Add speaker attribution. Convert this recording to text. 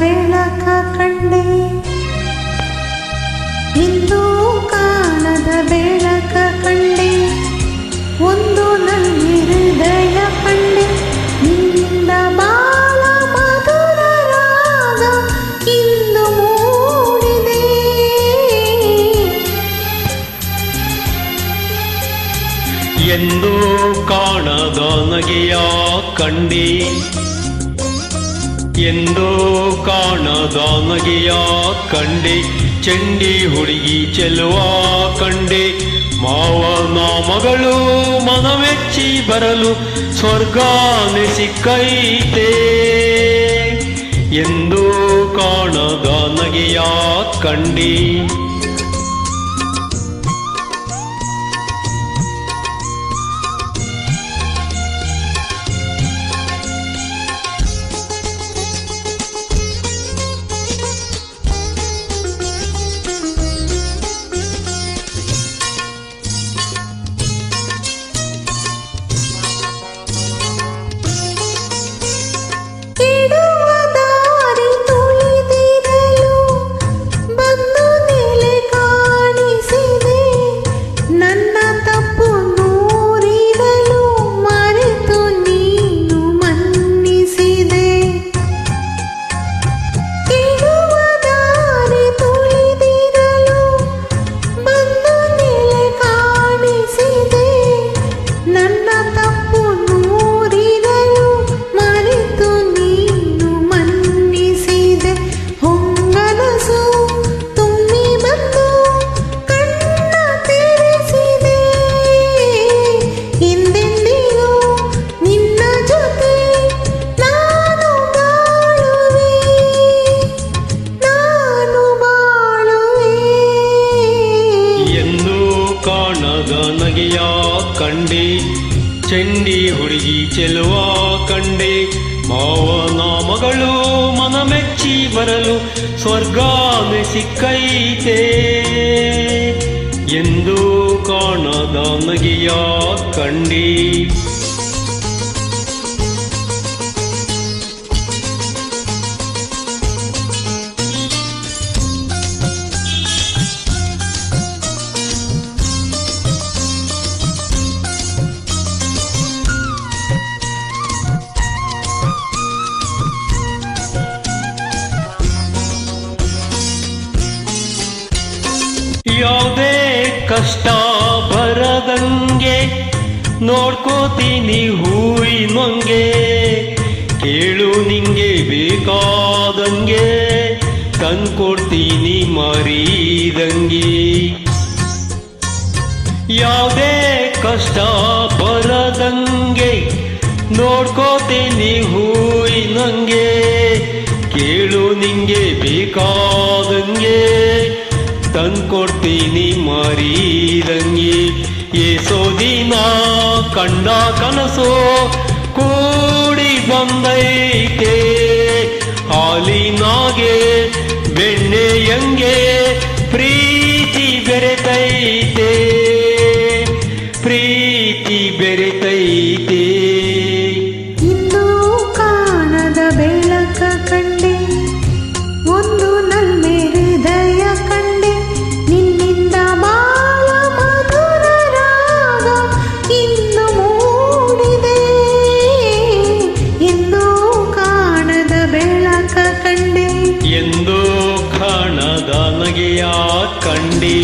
Speaker 1: ಬೆಳಕ ಕಂಡೆ, ಇಂದು ಕಾಣದ ಬೆಳಕ ಕಂಡೆ, ಒಂದು ನನ್ನ ಹೃದಯ ಕಂಡೆ, ನಿನ್ನಿಂದ ಬಾಳ ಮಧುರ ರಾಗ ಇಂದು ಮೂಡಿದೆ.
Speaker 2: ಎಂದು ಕಾಣದ ನಗೆಯ ಕಂಡೆ, ಎಂದು ಕಾಣದ ನಗೆಯ ಕಂಡೆ, ಚಂಡಿ ಹುಡುಗಿ ಚೆಲುವ ಕಂಡೆ, ಮಾವನ ಮಗಳು ಮನಮೆಚ್ಚಿ ಬರಲು ಸ್ವರ್ಗಾನೆ ಸಿಕ್ಕೈತೆ. ಎಂದು ಕಾಣದ ನಗೆಯ ಕಂಡೆ. ನಗೆಯ ಕಂಡೆ, ಚಂಡಿ ಹುಡುಗಿ ಚೆಲುವ ಕಂಡೆ, ಮಾವನ ಮಗಳು ಮನಮೆಚ್ಚಿ ಬರಲು ಸ್ವರ್ಗಾನೆ ಸಿಕ್ಕೈತೆ. ಎಂದು ಕಾಣದ ನಗೆಯ ಕಂಡೆ. ಯಾವುದೇ ಕಷ್ಟ ಬರದಂಗೆ ನೋಡ್ಕೋತೀನಿ ಹೂವಿನಂಗೆ, ಕೇಳು ನಿಂಗೆ ಬೇಕಾದಂಗೆ ತಂದ್ಕೊಡ್ತೀನಿ ಮರೀದಂಗೆ. ಯಾವುದೇ ಕಷ್ಟ ಬರದಂಗೆ ನೋಡ್ಕೋತೀನಿ ಹೂವಿನಂಗೆ, ಕೇಳು ನಿಂಗೆ ಬೇಕಾದಂಗೆ ತಂದ್ಕೊಡ್ತೀನಿ ಮರೀದಂಗೆ. ಏಸೋ ದಿನ ಕಂಡ ಕನಸು ಕೂಡಿ ಬಂದೈತೆ, ಹಾಲಿನಾಗೆ ಬೆಣ್ಣೆಯಂಗೆ ಪ್ರೀತಿ ಬೆರೆತೈತೆ, ಪ್ರೀತಿ ಬೆರೆತೈತೆ.
Speaker 1: ಇಂದು ಕಾಣದ ಬೆಳಕ ಕಂಡೆ, ಒಂದು ನನ್ನ ಹೃದಯ ಕಂಡೆ, ನಿನ್ನಿಂದ ಬಾಳ ಮಧುರ ರಾಗ ಇಂದು ಮೂಡಿದೆ. ಎಂದು ಕಾಣದ ಬೆಳಕ ಕಂಡೆ,
Speaker 2: ಎಂದು ಕಾಣದ ನಗೆಯ ಕಂಡೆ.